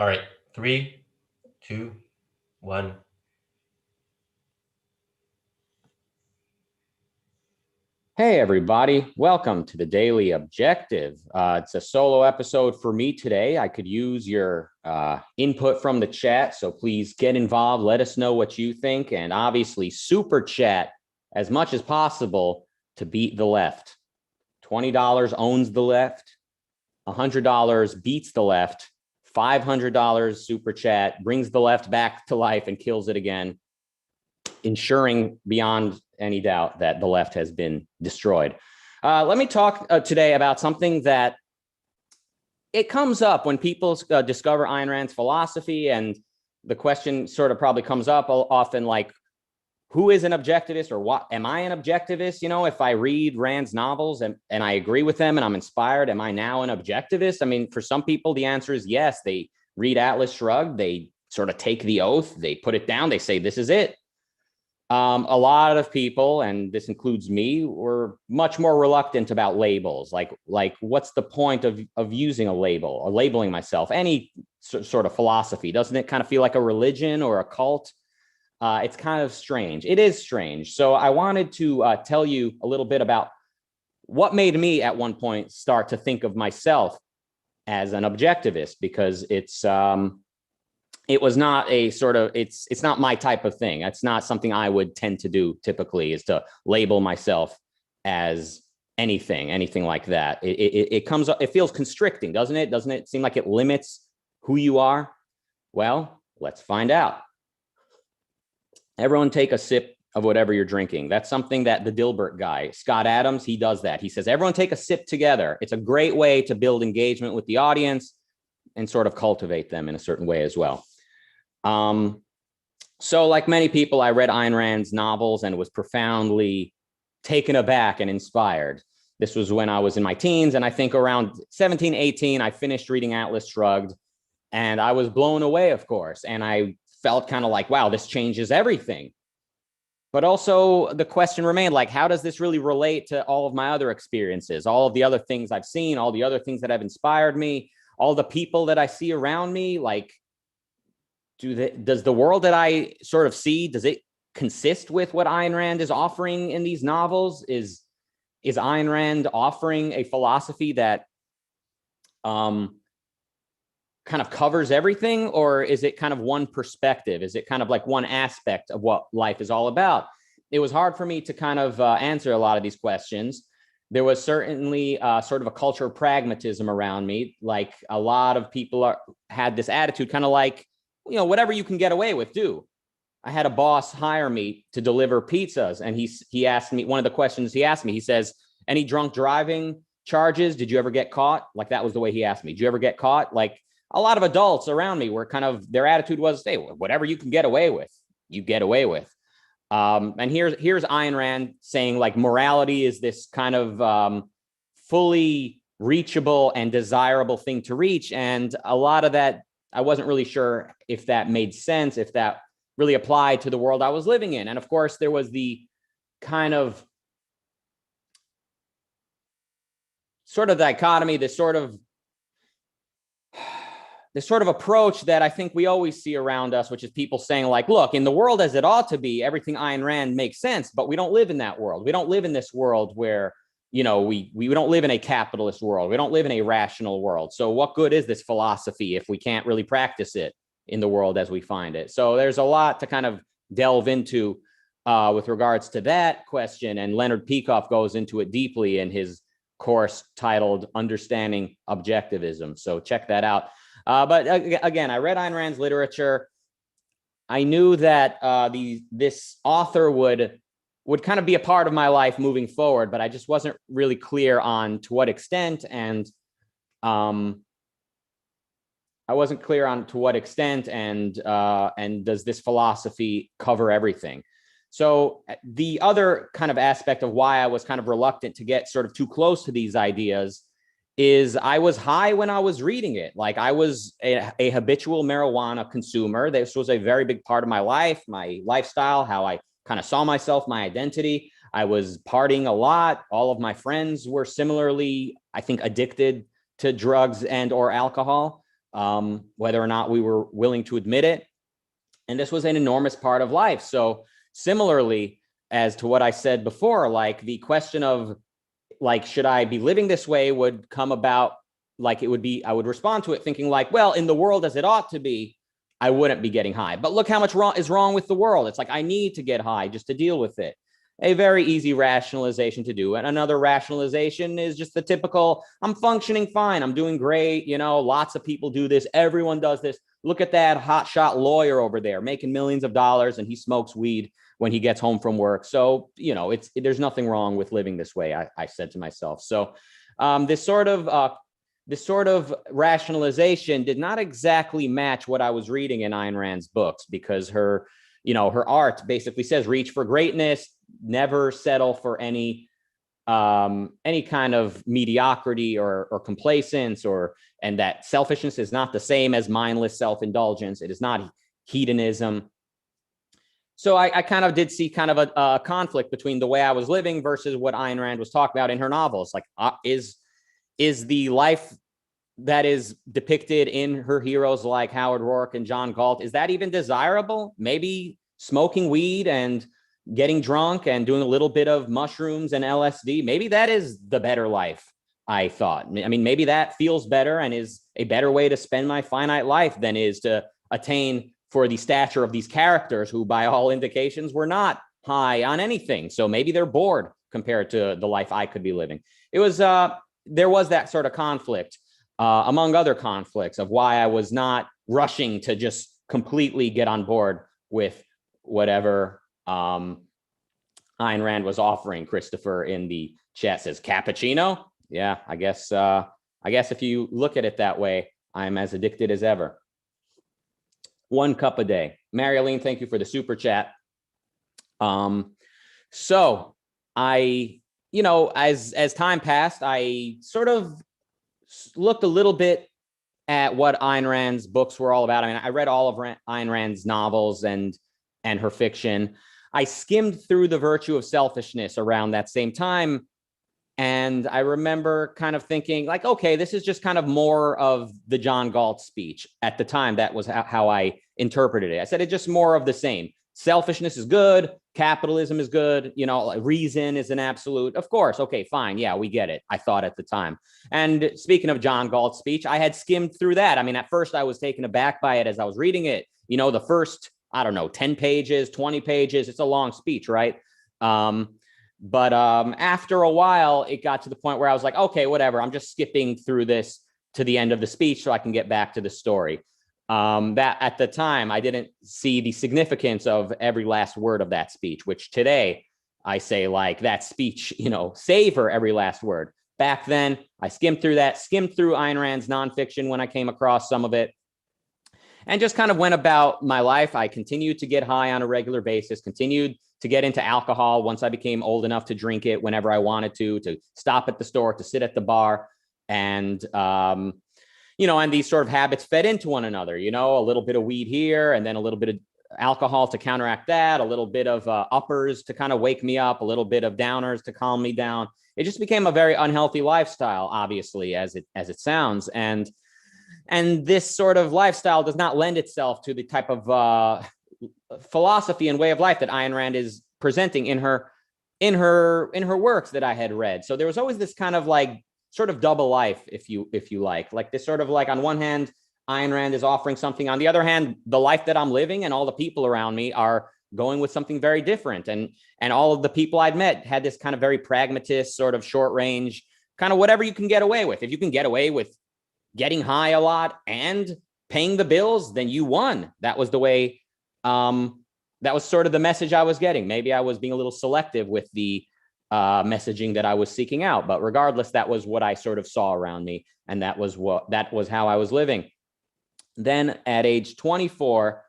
All right, 3, 2, 1. Hey, everybody. Welcome to the Daily Objective. It's a solo episode for me today. I could use your input from the chat, so please get involved. Let us know what you think, and obviously super chat as much as possible to beat the left. $20 owns the left. $100 beats the left. $500 super chat brings the left back to life and kills it again, ensuring beyond any doubt that the left has been destroyed. Let me talk today about something that it comes up when people discover Ayn Rand's philosophy, and the question sort of probably comes up often, like, who is an objectivist, or what am I an objectivist? You know, if I read Rand's novels and I agree with them and I'm inspired, am I now an objectivist? I mean, for some people, the answer is yes. They read Atlas Shrugged, they sort of take the oath, they put it down, they say, this is it. A lot of people, and this includes me, were much more reluctant about labels. Like what's the point of using a label or labeling myself? Any sort of philosophy, doesn't it kind of feel like a religion or a cult? It's kind of strange. It is strange. So I wanted to tell you a little bit about what made me at one point start to think of myself as an objectivist, because it was not a sort of, it's not my type of thing. It's not something I would tend to do typically, is to label myself as anything like that. It comes up, it feels constricting, doesn't it? Doesn't it seem like it limits who you are? Well, let's find out. Everyone take a sip of whatever you're drinking. That's something that the Dilbert guy, Scott Adams, he does that. He says, everyone take a sip together. It's a great way to build engagement with the audience and sort of cultivate them in a certain way as well. So like many people, I read Ayn Rand's novels and was profoundly taken aback and inspired. This was when I was in my teens, and I think around 17, 18, I finished reading Atlas Shrugged, and I was blown away, of course. And I felt kind of like, wow, this changes everything. But also the question remained, like, how does this really relate to all of my other experiences, all of the other things I've seen, all the other things that have inspired me, all the people that I see around me? Like, does the world that I sort of see, does it consist with what Ayn Rand is offering in these novels? Is Ayn Rand offering a philosophy that kind of covers everything, or is it kind of one perspective? Is it kind of like one aspect of what life is all about? It was hard for me to kind of answer a lot of these questions. There was certainly sort of a culture of pragmatism around me. Like, a lot of people had this attitude, kind of like, you know, whatever you can get away with, do. I had a boss hire me to deliver pizzas, and he asked me, one of the questions he asked me, he says, any drunk driving charges? Did you ever get caught? Like, that was the way he asked me. Did you ever get caught? Like, a lot of adults around me were kind of, their attitude was, hey, whatever you can get away with, you get away with. And here's Ayn Rand saying, like, morality is this kind of fully reachable and desirable thing to reach. And a lot of that, I wasn't really sure if that made sense, if that really applied to the world I was living in. And of course, there was the kind of sort of dichotomy, this sort of approach that I think we always see around us, which is people saying, like, look, in the world as it ought to be, everything Ayn Rand makes sense, but we don't live in that world. We don't live in this world where, you know, we don't live in a capitalist world. We don't live in a rational world. So what good is this philosophy if we can't really practice it in the world as we find it? So there's a lot to kind of delve into with regards to that question. And Leonard Peikoff goes into it deeply in his course titled Understanding Objectivism. So check that out. But again, I read Ayn Rand's literature. I knew that this author would kind of be a part of my life moving forward, but I just wasn't really clear on to what extent. And I wasn't clear on to what extent, and does this philosophy cover everything? So the other kind of aspect of why I was kind of reluctant to get sort of too close to these ideas is I was high when I was reading it. Like, I was a habitual marijuana consumer. This was a very big part of my life, my lifestyle, how I kind of saw myself, my identity. I was partying a lot. All of my friends were similarly, I think, addicted to drugs and or alcohol. whether or not we were willing to admit it. And this was an enormous part of life. So similarly, as to what I said before, like the question of like, should I be living this way would come about, like it would be, I would respond to it thinking like, well, in the world as it ought to be, I wouldn't be getting high. But look how much is wrong with the world. It's like, I need to get high just to deal with it. A very easy rationalization to do. And another rationalization is just the typical, I'm functioning fine. I'm doing great. You know, lots of people do this. Everyone does this. Look at that hotshot lawyer over there making millions of dollars, and he smokes weed when he gets home from work. So, you know, there's nothing wrong with living this way, I said to myself. So this sort of rationalization did not exactly match what I was reading in Ayn Rand's books, because her art basically says, reach for greatness, never settle for any kind of mediocrity or complacence, and that selfishness is not the same as mindless self-indulgence. It is not hedonism. So I kind of did see kind of a conflict between the way I was living versus what Ayn Rand was talking about in her novels. Like, is the life that is depicted in her heroes like Howard Rourke and John Galt, is that even desirable? Maybe smoking weed and getting drunk and doing a little bit of mushrooms and LSD, maybe that is the better life, I thought. I mean, maybe that feels better and is a better way to spend my finite life than is to attain for the stature of these characters who, by all indications, were not high on anything. So maybe they're bored compared to the life I could be living. It was, there was that sort of conflict, among other conflicts, of why I was not rushing to just completely get on board with whatever Ayn Rand was offering. Christopher in the chat says, cappuccino? Yeah, I guess if you look at it that way, I'm as addicted as ever. 1 cup a day. Marialine, thank you for the super chat. So I, as time passed, I sort of looked a little bit at what Ayn Rand's books were all about. I mean, I read all of Ayn Rand's novels and her fiction. I skimmed through The Virtue of Selfishness around that same time. And I remember kind of thinking like, okay, this is just kind of more of the John Galt speech. At the time, that was how I interpreted it. I said it's just more of the same. Selfishness is good. Capitalism is good. Reason is an absolute. Of course. Okay, fine. Yeah, we get it. I thought at the time. And speaking of John Galt's speech, I had skimmed through that. I mean, at first I was taken aback by it as I was reading it. The first, 10 pages, 20 pages. It's a long speech, right? But after a while, it got to the point where I was like, okay, whatever. I'm just skipping through this to the end of the speech so I can get back to the story. That at the time, I didn't see the significance of every last word of that speech, which today I say like that speech, savor every last word. Back then, I skimmed through Ayn Rand's nonfiction when I came across some of it, and just kind of went about my life. I continued to get high on a regular basis, continued to get into alcohol once I became old enough to drink it whenever I wanted to stop at the store, to sit at the bar. And, and these sort of habits fed into one another, a little bit of weed here and then a little bit of alcohol to counteract that, a little bit of uppers to kind of wake me up, a little bit of downers to calm me down. It just became a very unhealthy lifestyle, obviously, as it sounds. And this sort of lifestyle does not lend itself to the type of philosophy and way of life that Ayn Rand is presenting in her works that I had read. So there was always this kind of like sort of double life, if you like this sort of like, on one hand, Ayn Rand is offering something. On the other hand, the life that I'm living and all the people around me are going with something very different. And all of the people I'd met had this kind of very pragmatist, sort of short range, kind of whatever you can get away with. If you can get away with getting high a lot and paying the bills, then you won. That was the way, that was sort of the message I was getting. Maybe I was being a little selective with the messaging that I was seeking out, but regardless, that was what I sort of saw around me. And that was how I was living. Then at age 24,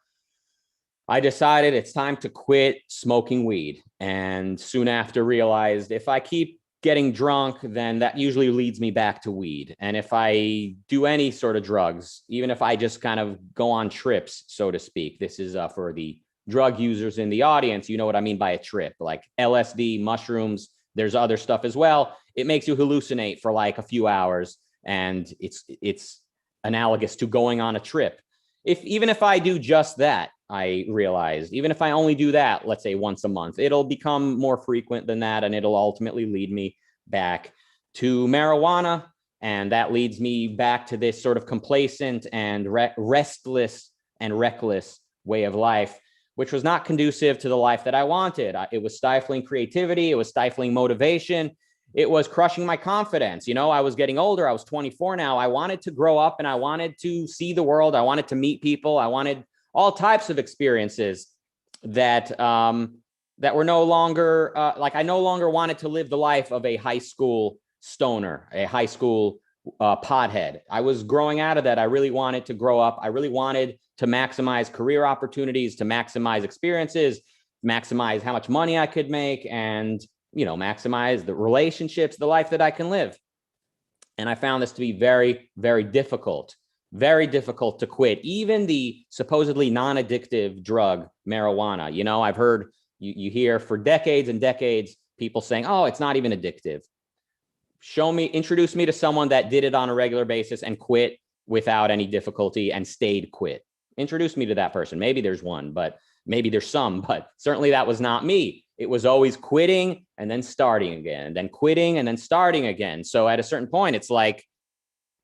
I decided it's time to quit smoking weed. And soon after realized if I keep getting drunk, then that usually leads me back to weed. And if I do any sort of drugs, even if I just kind of go on trips, so to speak, this is for the drug users in the audience, you know what I mean by a trip, like LSD, mushrooms, there's other stuff as well. It makes you hallucinate for like a few hours, and it's analogous to going on a trip. Even if I do just that, I realized, even if I only do that, let's say once a month, it'll become more frequent than that, and it'll ultimately lead me back to marijuana. And that leads me back to this sort of complacent and restless and reckless way of life, which was not conducive to the life that I wanted. It was stifling creativity. It was stifling motivation. It was crushing my confidence. You know, I was getting older. I was 24 now. I wanted to grow up and I wanted to see the world. I wanted to meet people. I wanted all types of experiences that that were no longer like I no longer wanted to live the life of a high school stoner, a high school pothead. I was growing out of that. I really wanted to grow up. I really wanted to maximize career opportunities, to maximize experiences, maximize how much money I could make, and, you know, maximize the relationships, the life that I can live. And I found this to be very, very difficult to quit. Even the supposedly non-addictive drug, marijuana. You know, I've heard, you hear for decades and decades, people saying, oh, it's not even addictive. Introduce me to someone that did it on a regular basis and quit without any difficulty and stayed quit. Introduce me to that person. Maybe there's one, but maybe there's some, but certainly that was not me. It was always quitting and then starting again, and then quitting and then starting again. So at a certain point, it's like,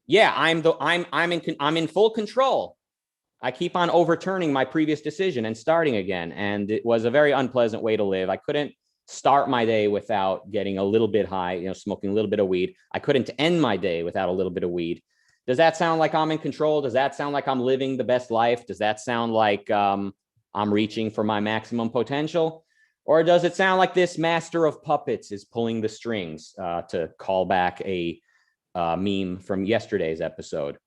yeah, I'm in full control. I keep on overturning my previous decision and starting again. And it was a very unpleasant way to live. I couldn't start my day without getting a little bit high, you know, smoking a little bit of weed. I couldn't end my day without a little bit of weed. Does that sound like I'm in control? Does that sound like I'm living the best life? Does that sound like I'm reaching for my maximum potential? Or does it sound like this master of puppets is pulling the strings, to call back a meme from yesterday's episode?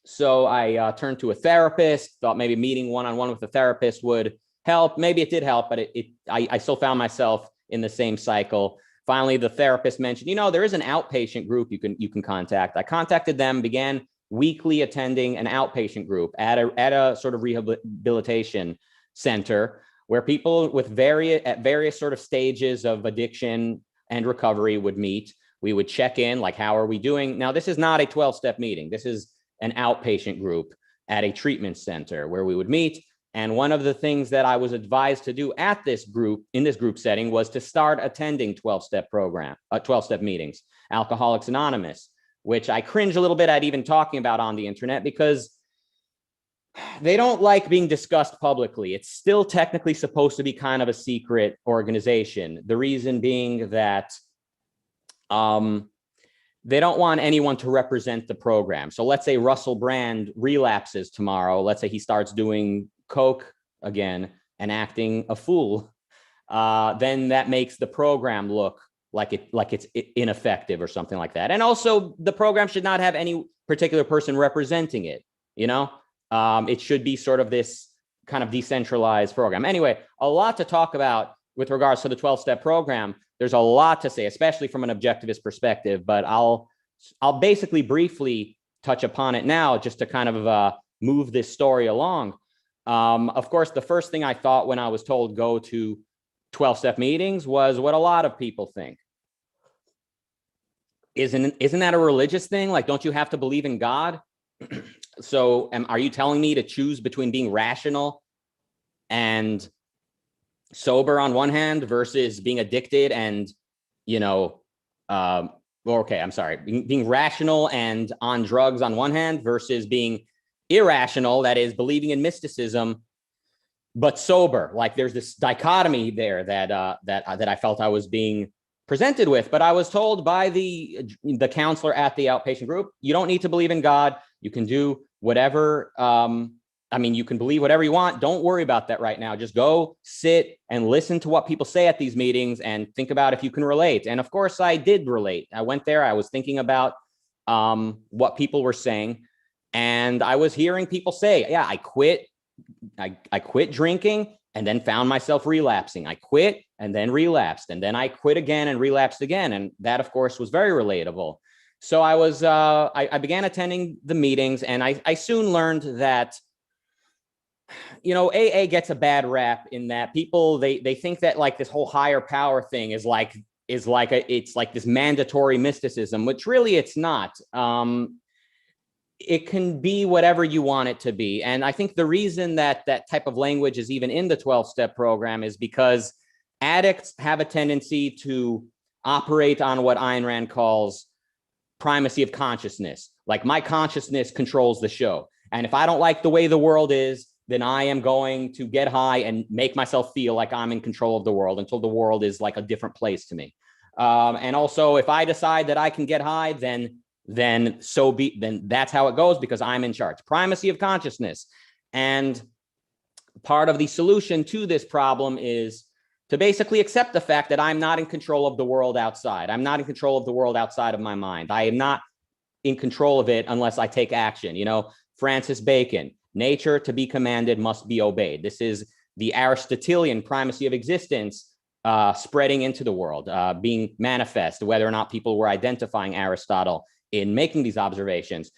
So I turned to a therapist, thought maybe meeting one-on-one with a therapist would help. Maybe it did help, but I still found myself in the same cycle. Finally, the therapist mentioned, you know, there is an outpatient group you can contact. I contacted them, began weekly attending an outpatient group at a sort of rehabilitation center where people with various sort of stages of addiction and recovery would meet. We would check in, like, how are we doing? Now, this is not a 12-step meeting. This is an outpatient group at a treatment center where we would meet. And one of the things that I was advised to do at this group, in this group setting, was to start attending 12-step meetings, Alcoholics Anonymous, which I cringe a little bit at even talking about on the internet because they don't like being discussed publicly. It's still technically supposed to be kind of a secret organization. The reason being that they don't want anyone to represent the program. So let's say Russell Brand relapses tomorrow. Let's say he starts doing coke again and acting a fool. Then that makes the program look like it's ineffective or something like that. And also, the program should not have any particular person representing it. You know, it should be sort of this kind of decentralized program. Anyway, a lot to talk about with regards to the 12-step program. There's a lot to say, especially from an objectivist perspective, but I'll basically briefly touch upon it now just to kind of move this story along. Of course, the first thing I thought when I was told go to 12-step meetings was what a lot of people think. Isn't that a religious thing? Like, don't you have to believe in God? So are you telling me to choose between being rational and sober on one hand versus being addicted and, you know, being rational and on drugs on one hand versus being irrational, that is believing in mysticism, but sober? Like, there's this dichotomy there that I felt I was being presented with. But I was told by the counselor at the outpatient group, you don't need to believe in God. You can do whatever. You can believe whatever you want. Don't worry about that right now. Just go sit and listen to what people say at these meetings and think about if you can relate. And of course, I did relate. I went there. I was thinking about what people were saying. And I was hearing people say, yeah, I quit drinking and then found myself relapsing. I quit and then relapsed. And then I quit again and relapsed again. And that, of course, was very relatable. So I began attending the meetings, and I soon learned that, you know, AA gets a bad rap in that people, they think that like this whole higher power thing is like this mandatory mysticism, which really it's not. it can be whatever you want it to be. And I think the reason that that type of language is even in the 12-step program is because addicts have a tendency to operate on what Ayn Rand calls primacy of consciousness. Like, my consciousness controls the show. And if I don't like the way the world is, then I am going to get high and make myself feel like I'm in control of the world until the world is like a different place to me. And also, if I decide that I can get high, then that's how it goes, because I'm in charge. Primacy of consciousness. And part of the solution to this problem is to basically accept the fact that I'm not in control of the world outside. I'm not in control of the world outside of my mind. I am not in control of it unless I take action. You know, Francis Bacon, nature to be commanded must be obeyed. This is the Aristotelian primacy of existence spreading into the world, being manifest, whether or not people were identifying Aristotle in making these observations.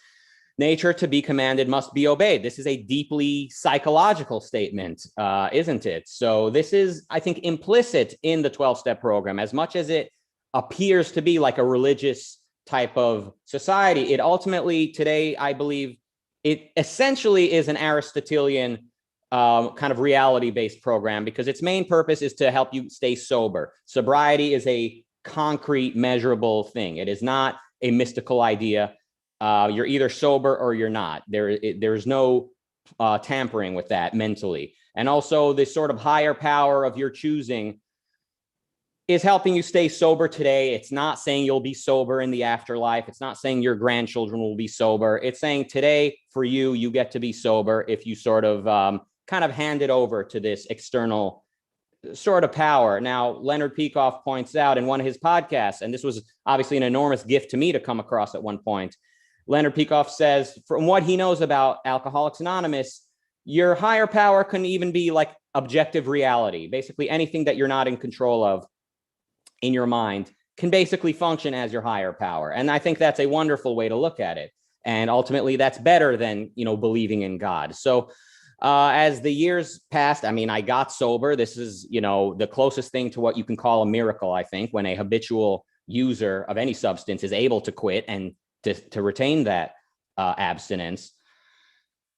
Nature to be commanded must be obeyed. This is a deeply psychological statement, isn't it? So this is, I think, implicit in the 12-step program. As much as it appears to be like a religious type of society, it ultimately today, I believe, it essentially is an Aristotelian kind of reality-based program, because its main purpose is to help you stay sober. Sobriety is a concrete, measurable thing. It is not a mystical idea. You're either sober or you're not. There's no tampering with that mentally. And also, this sort of higher power of your choosing is helping you stay sober today. It's not saying you'll be sober in the afterlife. It's not saying your grandchildren will be sober. It's saying today, for you, you get to be sober if you sort of kind of hand it over to this external sort of power. Now, Leonard Peikoff points out in one of his podcasts, and this was obviously an enormous gift to me to come across at one point, Leonard Peikoff says, from what he knows about Alcoholics Anonymous, your higher power can even be like objective reality. Basically, anything that you're not in control of in your mind can basically function as your higher power. And I think that's a wonderful way to look at it. And ultimately, that's better than, you know, believing in God. So as the years passed, I mean, I got sober. This is, you know, the closest thing to what you can call a miracle, I think, when a habitual user of any substance is able to quit and to retain that abstinence.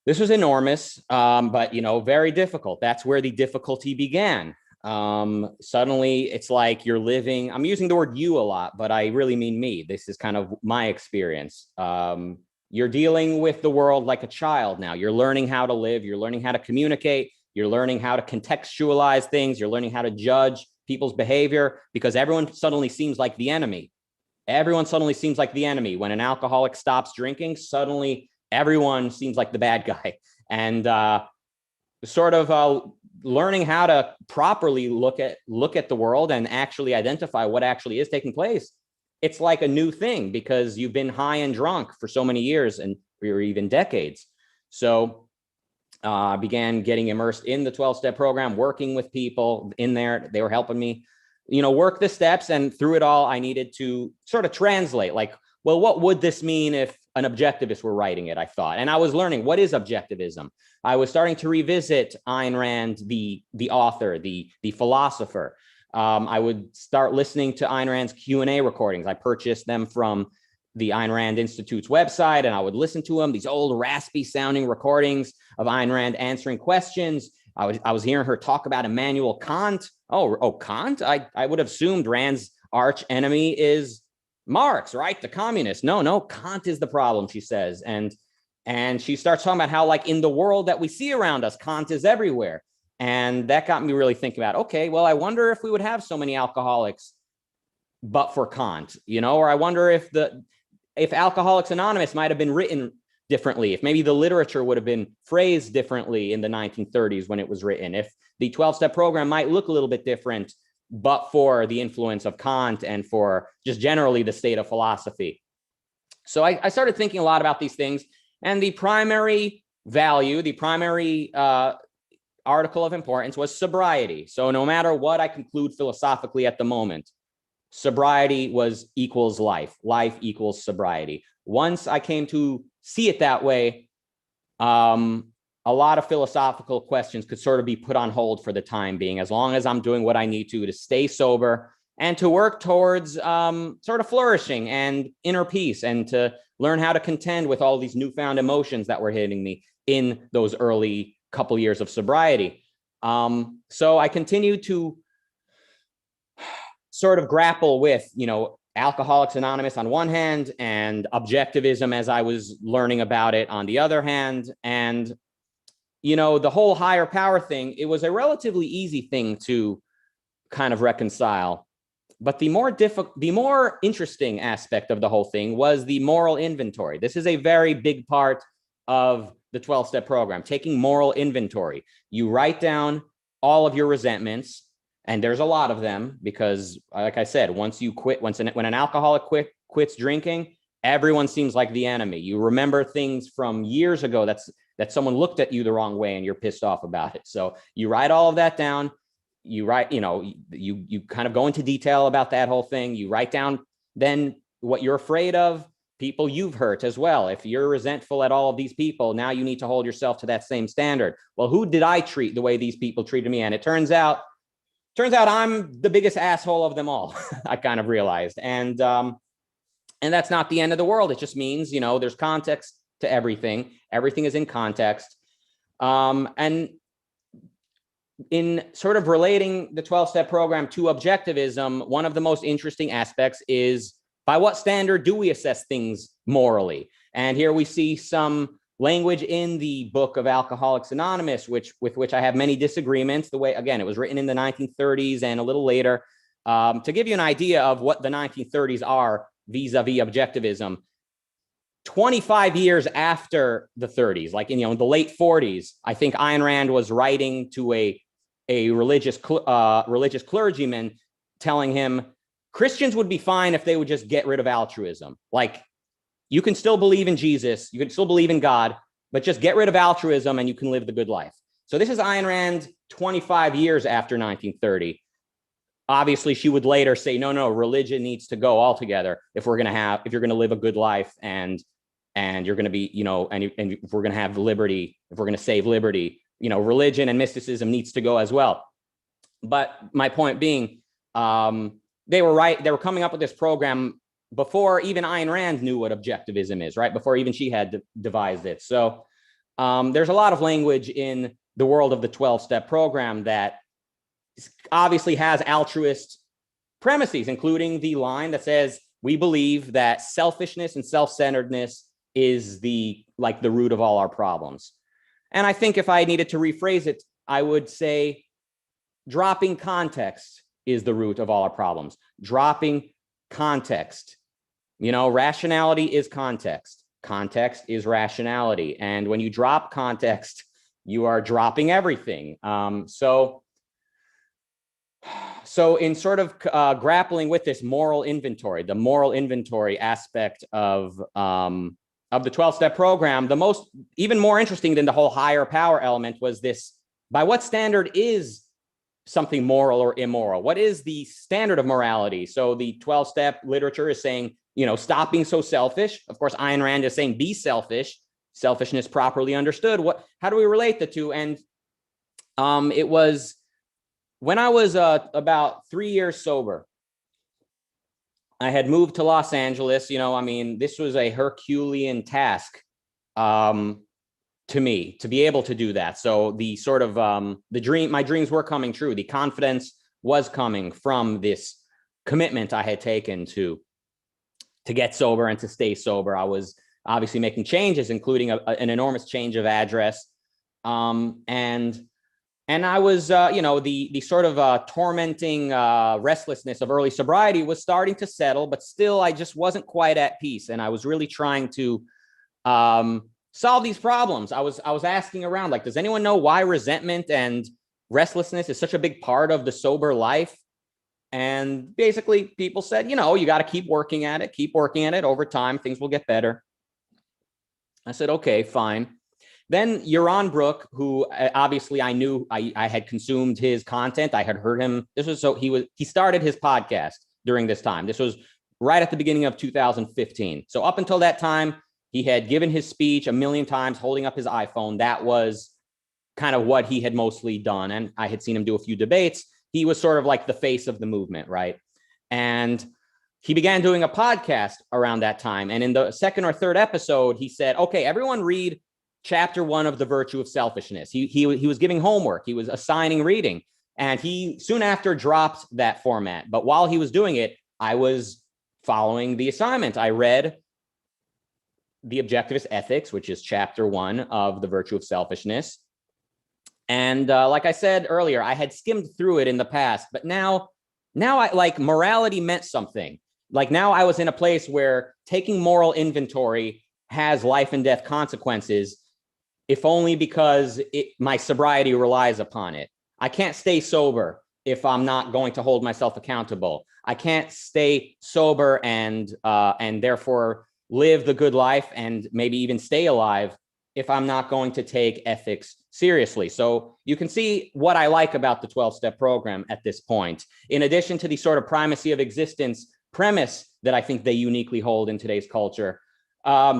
This was enormous, but, you know, very difficult. That's where the difficulty began. Suddenly, it's like you're living, I'm using the word you a lot, but I really mean me. This is kind of my experience. You're dealing with the world like a child now. You're learning how to live. You're learning how to communicate. You're learning how to contextualize things. You're learning how to judge people's behavior, because everyone suddenly seems like the enemy. Everyone suddenly seems like the enemy. When an alcoholic stops drinking, suddenly everyone seems like the bad guy. And sort of learning how to properly look at the world and actually identify what actually is taking place. It's like a new thing, because you've been high and drunk for so many years and or even decades. So I began getting immersed in the 12-step program, working with people in there. They were helping me, you know, work the steps. And through it all, I needed to sort of translate, like, well, what would this mean if an objectivist were writing it, I thought. And I was learning, what is objectivism? I was starting to revisit Ayn Rand, the author, the philosopher. I would start listening to Ayn Rand's Q&A recordings. I purchased them from the Ayn Rand Institute's website, and I would listen to them, these old raspy sounding recordings of Ayn Rand answering questions. I was hearing her talk about Immanuel Kant. Oh, Kant? I would have assumed Rand's arch enemy is Marx, right? The communist. No, Kant is the problem, she says. And she starts talking about how, like, in the world that we see around us, Kant is everywhere. And that got me really thinking about, okay, well, I wonder if we would have so many alcoholics but for Kant, you know, or I wonder if Alcoholics Anonymous might have been written differently, if maybe the literature would have been phrased differently in the 1930s when it was written, if the 12-step program might look a little bit different, but for the influence of Kant and for just generally the state of philosophy. So I started thinking a lot about these things, and the primary value, the primary article of importance was sobriety. So no matter what I conclude philosophically at the moment, sobriety equals life. Life equals sobriety. Once I came to see it that way, a lot of philosophical questions could sort of be put on hold for the time being, as long as I'm doing what I need to stay sober and to work towards sort of flourishing and inner peace, and to learn how to contend with all these newfound emotions that were hitting me in those early couple years of sobriety. So I continued to sort of grapple with, Alcoholics Anonymous on one hand and objectivism as I was learning about it on the other hand. And, the whole higher power thing, it was a relatively easy thing to kind of reconcile. But the more interesting aspect of the whole thing was the moral inventory. This is a very big part of the 12-step program, taking moral inventory. You write down all of your resentments, and there's a lot of them because, like I said, once you quit, when an alcoholic quits drinking, everyone seems like the enemy. You remember things from years ago that someone looked at you the wrong way and you're pissed off about it. So you write all of that down. You write, you kind of go into detail about that whole thing. You write down then what you're afraid of, people you've hurt as well. If you're resentful at all of these people, now you need to hold yourself to that same standard. Well, who did I treat the way these people treated me? And it turns out I'm the biggest asshole of them all. I kind of realized. And that's not the end of the world. It just means, there's context to everything. Everything is in context. And in sort of relating the 12-step program to objectivism, one of the most interesting aspects is, by what standard do we assess things morally? And here we see some language in the book of Alcoholics Anonymous, with which I have many disagreements. The way, again, it was written in the 1930s and a little later. To give you an idea of what the 1930s are vis-a-vis objectivism, 25 years after the 30s, like in the late 40s, I think Ayn Rand was writing to a religious clergyman, telling him Christians would be fine if they would just get rid of altruism. Like, you can still believe in Jesus, you can still believe in God, but just get rid of altruism and you can live the good life. So this is Ayn Rand 25 years after 1930. Obviously, she would later say, no, religion needs to go altogether if you're going to live a good life and you're going to be, and if we're going to have liberty, if we're going to save liberty, religion and mysticism needs to go as well. But my point being, they were right. They were coming up with this program before even Ayn Rand knew what objectivism is, right? Before even she had devised it. So there's a lot of language in the world of the 12-step program that obviously has altruist premises, including the line that says, we believe that selfishness and self-centeredness is the root of all our problems. And I think if I needed to rephrase it, I would say dropping context is the root of all our problems. Dropping context. Rationality is context. Context is rationality. And when you drop context, you are dropping everything. So in sort of grappling with this moral inventory, the moral inventory aspect of the 12-step program, even more interesting than the whole higher power element was this: by what standard is something moral or immoral? What is the standard of morality? So the 12-step literature is saying, stop being so selfish. Of course, Ayn Rand is saying be selfish. Selfishness properly understood. How do we relate the two? And it was when I was about 3 years sober. I had moved to Los Angeles. This was a Herculean task to me to be able to do that. So the sort of my dreams were coming true. The confidence was coming from this commitment I had taken to get sober and to stay sober. I was obviously making changes, including an enormous change of address. And I was, the sort of tormenting restlessness of early sobriety was starting to settle, but still I just wasn't quite at peace. And I was really trying to solve these problems. I was asking around, like, does anyone know why resentment and restlessness is such a big part of the sober life? And basically people said, you got to keep working at it over time. Things will get better. I said, okay, fine. Then Yaron Brook, who obviously I knew, I had consumed his content. I had heard him. He started his podcast during this time. This was right at the beginning of 2015. So up until that time, he had given his speech a million times, holding up his iPhone. That was kind of what he had mostly done. And I had seen him do a few debates. He was sort of like the face of the movement, right? And he began doing a podcast around that time. And in the second or third episode, he said, okay, everyone read chapter 1 of The Virtue of Selfishness. He was giving homework. He was assigning reading. And he soon after dropped that format. But while he was doing it, I was following the assignment. I read The Objectivist Ethics, which is chapter 1 of The Virtue of Selfishness. And like I said earlier, I had skimmed through it in the past, but now I like morality meant something. Like now I was in a place where taking moral inventory has life and death consequences, if only because my sobriety relies upon it. I can't stay sober if I'm not going to hold myself accountable. I can't stay sober and therefore live the good life and maybe even stay alive if I'm not going to take ethics seriously. So you can see what I like about the 12-step program at this point. In addition to the sort of primacy of existence premise that I think they uniquely hold in today's culture,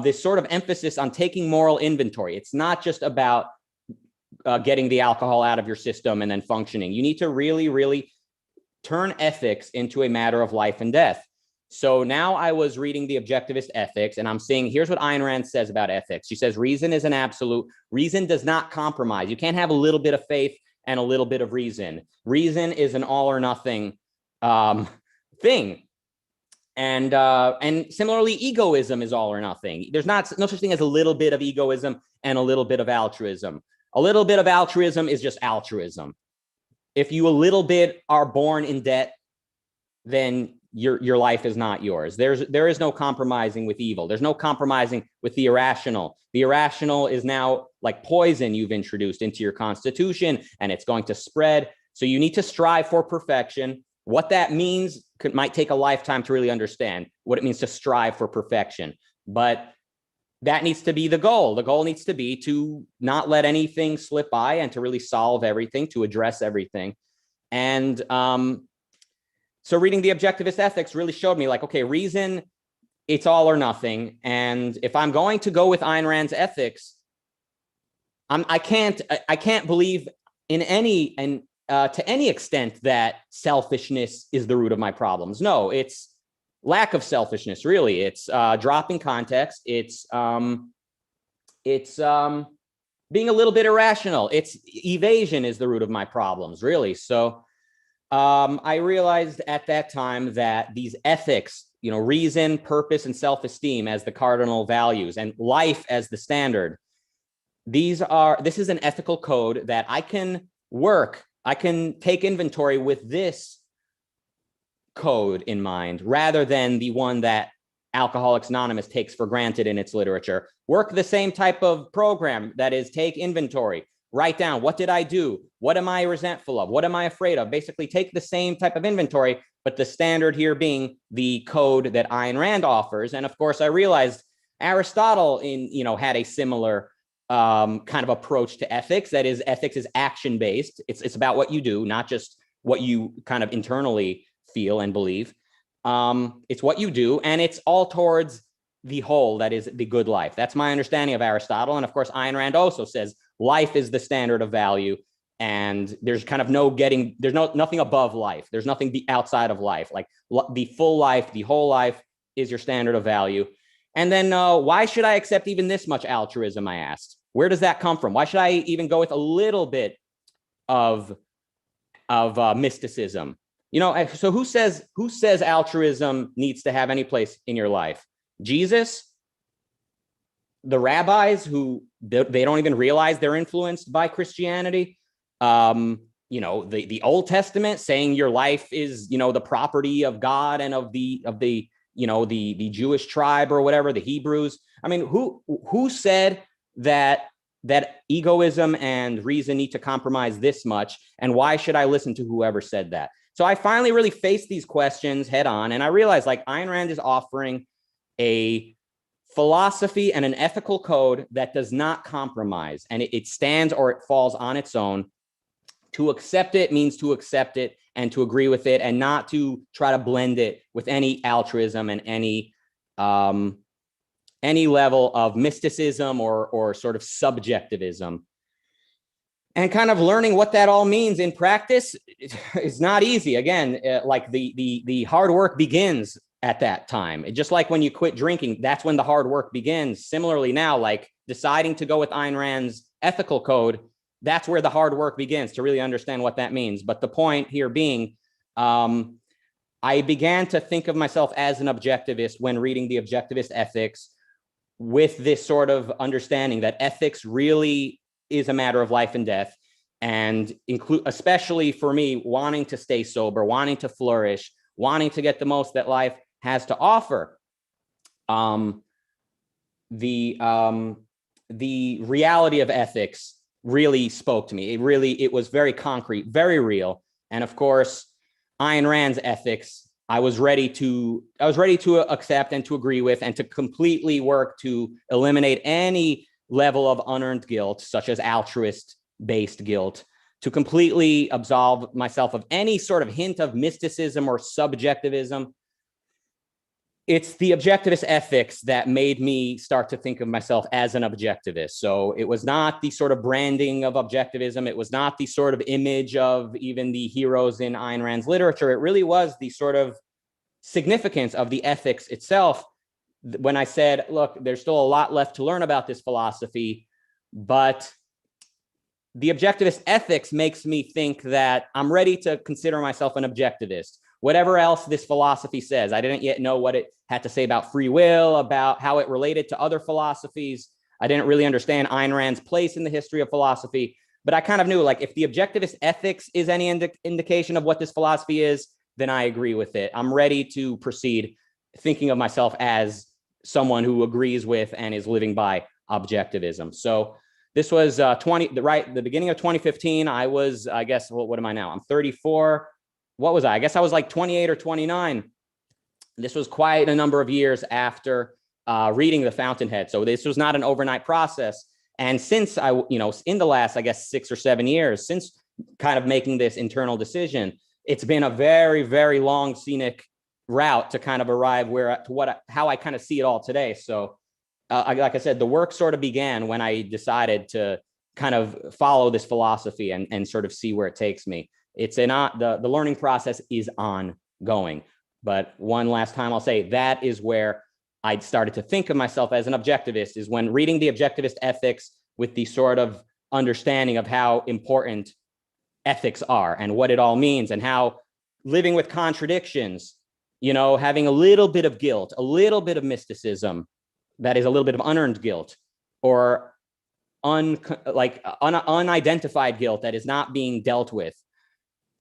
this sort of emphasis on taking moral inventory. It's not just about getting the alcohol out of your system and then functioning. You need to really, really turn ethics into a matter of life and death. So now I was reading The Objectivist Ethics, and I'm seeing, here's what Ayn Rand says about ethics. She says, reason is an absolute. Reason does not compromise. You can't have a little bit of faith and a little bit of reason. Reason is an all or nothing thing. And similarly, egoism is all or nothing. There's no such thing as a little bit of egoism and a little bit of altruism. A little bit of altruism is just altruism. If you a little bit are born in debt, then your life is not yours. There is no compromising with evil. There's no compromising with the irrational. The irrational is now like poison you've introduced into your constitution, and it's going to spread. So you need to strive for perfection. What that means might take a lifetime to really understand what it means to strive for perfection. But that needs to be the goal. The goal needs to be to not let anything slip by and to really solve everything, to address everything. And so reading The Objectivist Ethics really showed me like, okay, reason, it's all or nothing. And if I'm going to go with Ayn Rand's ethics, I can't believe in any to any extent that selfishness is the root of my problems. No, it's lack of selfishness, really. It's dropping context. It's being a little bit irrational. It's evasion is the root of my problems, really. So I realized at that time that these ethics, reason, purpose, and self-esteem as the cardinal values and life as the standard, this is an ethical code that I can take inventory with this code in mind, rather than the one that Alcoholics Anonymous takes for granted in its literature. Work the same type of program, that is, take inventory. Write down, what did I do? What am I resentful of? What am I afraid of? Basically, take the same type of inventory, but the standard here being the code that Ayn Rand offers. And of course, I realized Aristotle had a similar kind of approach to ethics. That is, ethics is action-based. It's about what you do, not just what you kind of internally feel and believe. It's what you do, and it's all towards the whole, that is the good life. That's my understanding of Aristotle. And of course, Ayn Rand also says life is the standard of value, and there's kind of nothing above life. There's nothing outside of life. Like the full life, the whole life is your standard of value. And then why should I accept even this much altruism, I asked. Where does that come from? Why should I even go with a little bit of mysticism? So who says altruism needs to have any place in your life? Jesus? The rabbis who they don't even realize they're influenced by Christianity? The Old Testament saying your life is, the property of God and of the Jewish tribe or whatever, the Hebrews. I mean, who said that egoism and reason need to compromise this much? And why should I listen to whoever said that? So I finally really faced these questions head on, and I realized like Ayn Rand is offering a philosophy and an ethical code that does not compromise, and it stands or it falls on its own. To accept it means to accept it and to agree with it, and not to try to blend it with any altruism and any level of mysticism or sort of subjectivism. And kind of learning what that all means in practice is not easy. Again, like the hard work begins at that time. Just like when you quit drinking, that's when the hard work begins. Similarly now, like deciding to go with Ayn Rand's ethical code, that's where the hard work begins to really understand what that means. But the point here being, I began to think of myself as an objectivist when reading the Objectivist ethics, with this sort of understanding that ethics really is a matter of life and death, and especially for me, wanting to stay sober, wanting to flourish, wanting to get the most that life has to offer. The reality of ethics really spoke to me. It was very concrete, very real. And of course, Ayn Rand's ethics, I was ready to accept and to agree with, and to completely work to eliminate any level of unearned guilt, such as altruist-based guilt, to completely absolve myself of any sort of hint of mysticism or subjectivism. It's the objectivist ethics that made me start to think of myself as an objectivist. So it was not the sort of branding of objectivism. It was not the sort of image of even the heroes in Ayn Rand's literature. It really was the sort of significance of the ethics itself. When I said, look, there's still a lot left to learn about this philosophy, but the objectivist ethics makes me think that I'm ready to consider myself an objectivist. Whatever else this philosophy says, I didn't yet know what it had to say about free will, about how it related to other philosophies. I didn't really understand Ayn Rand's place in the history of philosophy, but I kind of knew, like, if the objectivist ethics is any indication of what this philosophy is, then I agree with it. I'm ready to proceed thinking of myself as someone who agrees with and is living by objectivism. So this was the beginning of 2015. I was, I guess, what am I now? I'm 34. What was I? I guess I was like 28 or 29. This was quite a number of years after reading The Fountainhead. So this was not an overnight process. And since in the last, I guess, 6 or 7 years, since kind of making this internal decision, it's been a very, very long scenic route to kind of arrive how I kind of see it all today. So like I said, the work sort of began when I decided to kind of follow this philosophy and sort of see where it takes me. It's the learning process is ongoing. But one last time I'll say that is where I started to think of myself as an objectivist, is when reading the Objectivist ethics with the sort of understanding of how important ethics are and what it all means, and how living with contradictions, having a little bit of guilt, a little bit of mysticism, that is a little bit of unearned guilt, or unidentified guilt that is not being dealt with.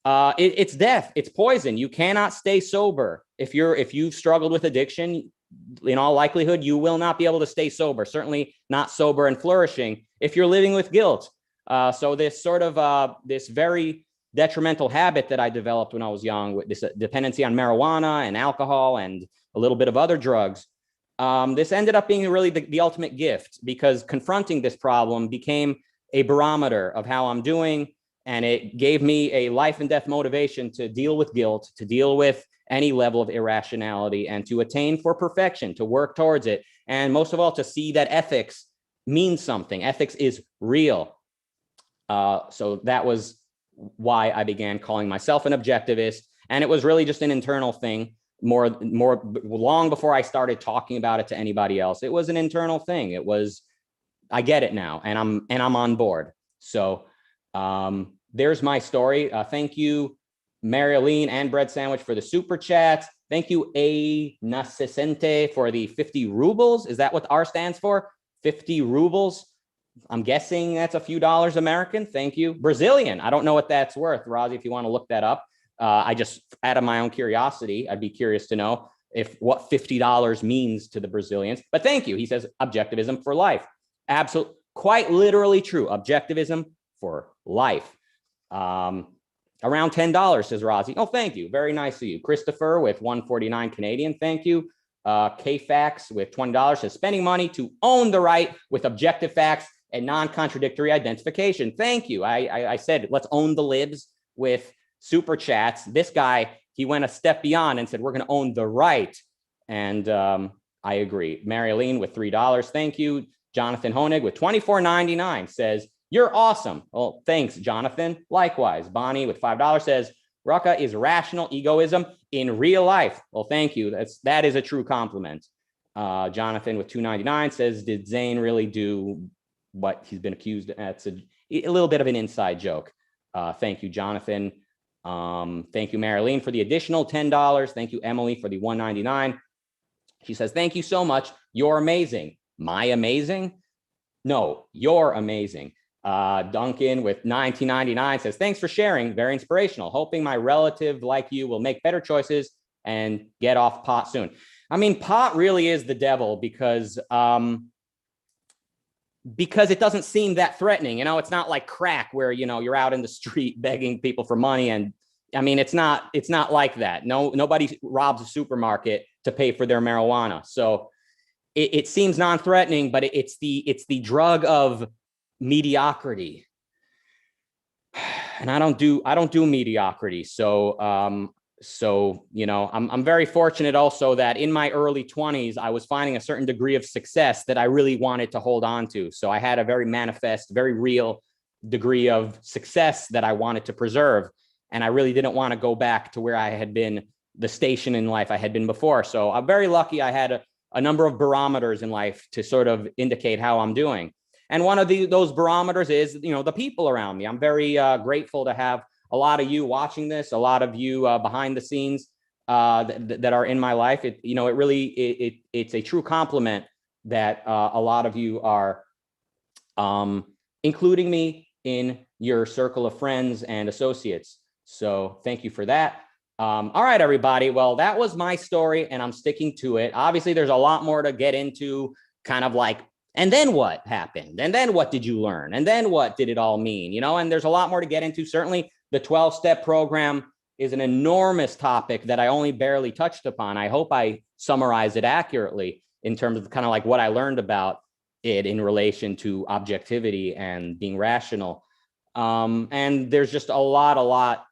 It's death. It's poison. You cannot stay sober. If you've struggled with addiction, in all likelihood, you will not be able to stay sober, certainly not sober and flourishing if you're living with guilt. So this sort of this very detrimental habit that I developed when I was young, with this dependency on marijuana and alcohol and a little bit of other drugs, this ended up being really the ultimate gift, because confronting this problem became a barometer of how I'm doing. And it gave me a life and death motivation to deal with guilt, to deal with any level of irrationality, and to attain for perfection, to work towards it. And most of all, to see that ethics means something. Ethics is real. So that was why I began calling myself an objectivist. And it was really just an internal thing, more long before I started talking about it to anybody else. It was an internal thing. It was, I get it now, and I'm on board. So there's my story. Thank you, Marilene and Bread Sandwich, for the super chats. Thank you, A Nascente, for the 50 rubles. Is that what R stands for? 50 rubles. I'm guessing that's a few dollars American. Thank you. Brazilian. I don't know what that's worth. Razi, if you want to look that up. I just, out of my own curiosity, I'd be curious to know what $50 means to the Brazilians. But thank you. He says objectivism for life. Absolutely. Quite literally true. Objectivism for life. Around $10, says Razi. Oh, thank you. Very nice of you. Christopher with 149 Canadian. Thank you. KFax with $20 says spending money to own the right with objective facts and non-contradictory identification. Thank you. I said, let's own the libs with super chats. This guy, he went a step beyond and said, we're going to own the right. And I agree. Marilene with $3. Thank you. Jonathan Honig with $24.99 says, You're awesome. Well, thanks, Jonathan. Likewise, Bonnie with $5 says, Rucka is rational egoism in real life. Well, thank you. That is a true compliment. Jonathan with $2.99 says, did Zane really do what he's been accused of? That's a little bit of an inside joke. Thank you, Jonathan. Thank you, Marilyn, for the additional $10. Thank you, Emily, for the $1.99. She says, thank you so much. You're amazing. My amazing? No, you're amazing. Duncan with $19.99 says, thanks for sharing. Very inspirational. Hoping my relative like you will make better choices and get off pot soon. I mean, pot really is the devil because it doesn't seem that threatening. You know, it's not like crack where, you know, you're out in the street begging people for money. And I mean, it's not like that. Nobody robs a supermarket to pay for their marijuana. So it seems non-threatening, but it's the drug of mediocrity. And I don't do mediocrity. So, you know, I'm very fortunate also that in my early 20s, I was finding a certain degree of success that I really wanted to hold on to. So I had a very manifest, very real degree of success that I wanted to preserve. And I really didn't want to go back to where I had been, the station in life I had been before. So I'm very lucky I had a number of barometers in life to sort of indicate how I'm doing. And one of those barometers is, you know, the people around me. I'm very grateful to have a lot of you watching this, a lot of you behind the scenes that are in my life. It's a true compliment that a lot of you are including me in your circle of friends and associates. So thank you for that. All right, everybody. Well, that was my story and I'm sticking to it. Obviously, there's a lot more to get into, kind of like, and then what happened? And then what did you learn? And then what did it all mean? You know, and there's a lot more to get into. Certainly, the 12-step program is an enormous topic that I only barely touched upon. I hope I summarize it accurately in terms of kind of like what I learned about it in relation to objectivity and being rational. And there's just a lot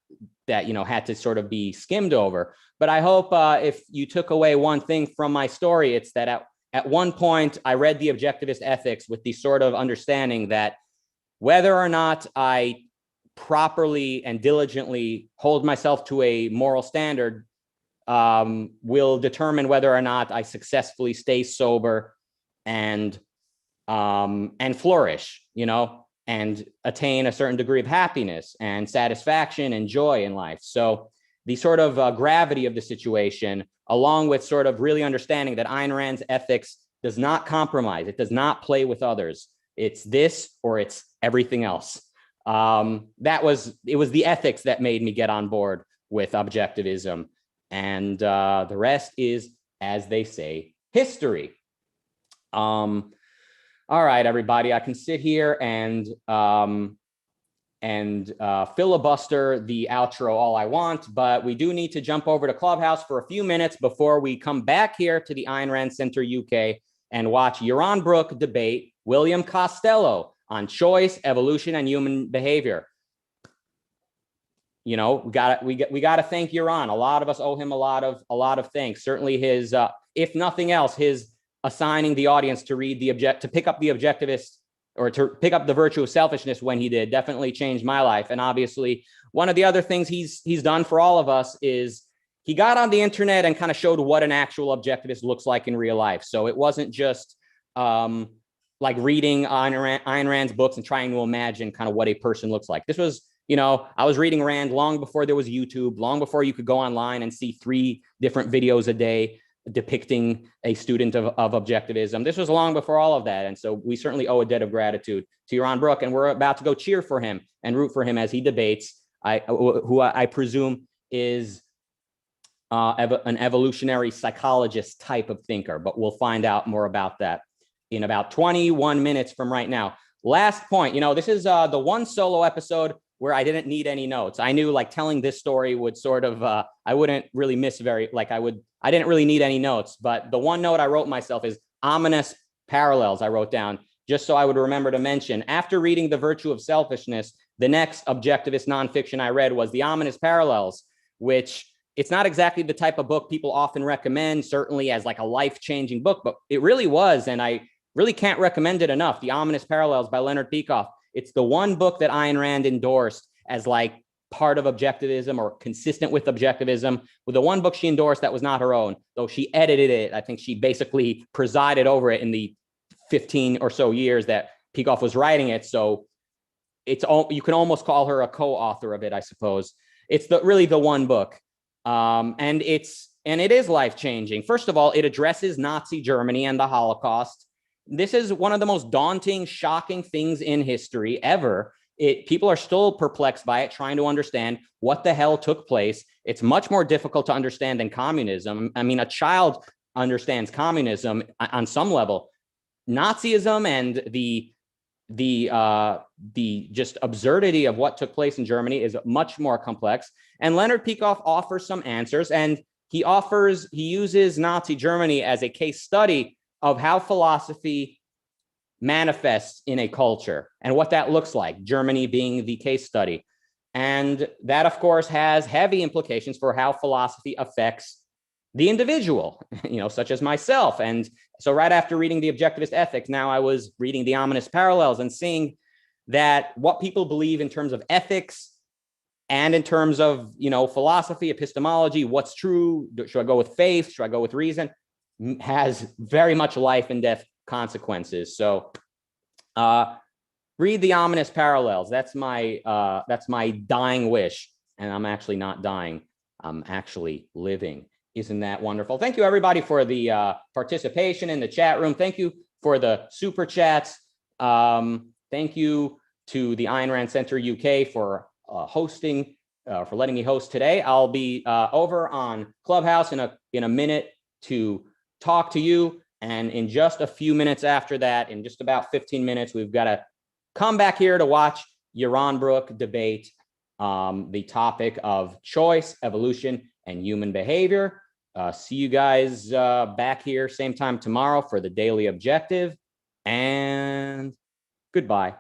that, you know, had to sort of be skimmed over. But I hope if you took away one thing from my story, it's that at one point I read the Objectivist Ethics with the sort of understanding that whether or not I properly and diligently hold myself to a moral standard will determine whether or not I successfully stay sober and flourish, you know, and attain a certain degree of happiness and satisfaction and joy in life. So the sort of gravity of the situation, along with sort of really understanding that Ayn Rand's ethics does not compromise. It does not play with others. It's this or it's everything else. It was the ethics that made me get on board with objectivism. And the rest is, as they say, history. All right, everybody, I can sit here and filibuster the outro all I want, but we do need to jump over to Clubhouse for a few minutes before we come back here to the Ayn Rand Center UK and watch Yaron Brook debate William Costello on choice, evolution, and human behavior. You know, we got to thank Yaron. A lot of us owe him a lot of thanks. Certainly his, if nothing else, his assigning the audience to read to pick up the Objectivist or to pick up the Virtue of Selfishness when he did definitely changed my life. And obviously, one of the other things he's done for all of us is he got on the internet and kind of showed what an actual objectivist looks like in real life. So it wasn't just like reading Ayn Rand's books and trying to imagine kind of what a person looks like. This was, you know, I was reading Rand long before there was YouTube, long before you could go online and see 3 different videos a day depicting a student of objectivism. This was long before all of that. And so we certainly owe a debt of gratitude to Yaron Brook, and we're about to go cheer for him and root for him as he debates, who I presume is an evolutionary psychologist type of thinker, but we'll find out more about that in about 21 minutes from right now. Last point, you know, this is the one solo episode where I didn't need any notes. I knew like telling this story would sort of, I wouldn't really miss I didn't really need any notes, but the one note I wrote myself is ominous parallels I wrote down just so I would remember to mention. After reading The Virtue of Selfishness, the next objectivist nonfiction I read was The Ominous Parallels, which it's not exactly the type of book people often recommend, certainly as like a life-changing book, but it really was, and I really can't recommend it enough. The Ominous Parallels by Leonard Peikoff. It's the one book that Ayn Rand endorsed as like part of objectivism or consistent with objectivism, with the one book she endorsed that was not her own, though she edited it. I think she basically presided over it in the 15 or so years that Peikoff was writing it. So it's all, you can almost call her a co-author of it, I suppose. It's really the one book. And it is life-changing. First of all, it addresses Nazi Germany and the Holocaust. This is one of the most daunting, shocking things in history ever. People are still perplexed by it, trying to understand what the hell took place. It's much more difficult to understand than communism. I mean, a child understands communism on some level. Nazism and the just absurdity of what took place in Germany is much more complex. And Leonard Peikoff offers some answers, and he uses Nazi Germany as a case study of how philosophy manifests in a culture and what that looks like, Germany being the case study. And that, of course, has heavy implications for how philosophy affects the individual, such as myself. And so right after reading The Objectivist Ethics, now I was reading The Ominous Parallels and seeing that what people believe in terms of ethics and in terms of, philosophy, epistemology, what's true, should I go with faith, should I go with reason, has very much life and death consequences. So read The Ominous Parallels. That's my dying wish. And I'm actually not dying. I'm actually living. Isn't that wonderful? Thank you, everybody, for the participation in the chat room. Thank you for the super chats. Thank you to the Ayn Rand Center UK for hosting, for letting me host today. I'll be over on Clubhouse in a minute to talk to you. And in just a few minutes after that, in just about 15 minutes, we've got to come back here to watch Yaron Brook debate the topic of choice, evolution, and human behavior. See you guys back here same time tomorrow for the Daily Objective, and goodbye.